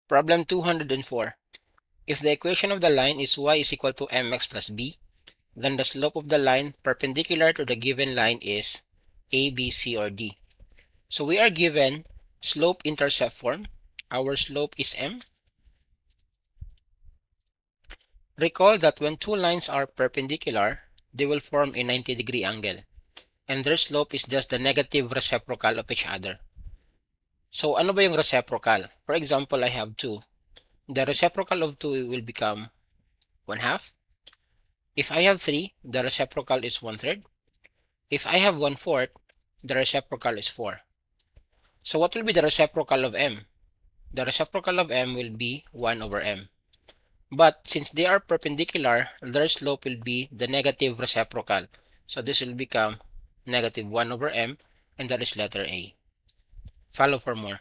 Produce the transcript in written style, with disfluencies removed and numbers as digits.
Problem 204. If the equation of the line is y is equal to mx plus b, then the slope of the line perpendicular to the given line is a, b, c, or d. So we are given slope-intercept form. Our slope is m. Recall that when two lines are perpendicular, they will form a 90-degree angle, and their slope is just the negative reciprocal of each other. So ano ba yung reciprocal? For example, I have 2. The reciprocal of 2 will become 1/2. If I have 3, the reciprocal is 1/3. If I have 1/4, the reciprocal is 4. So what will be the reciprocal of m? The reciprocal of m will be 1 over m. But since they are perpendicular, their slope will be the negative reciprocal. So this will become negative 1 over m, and that is letter A. Follow for more.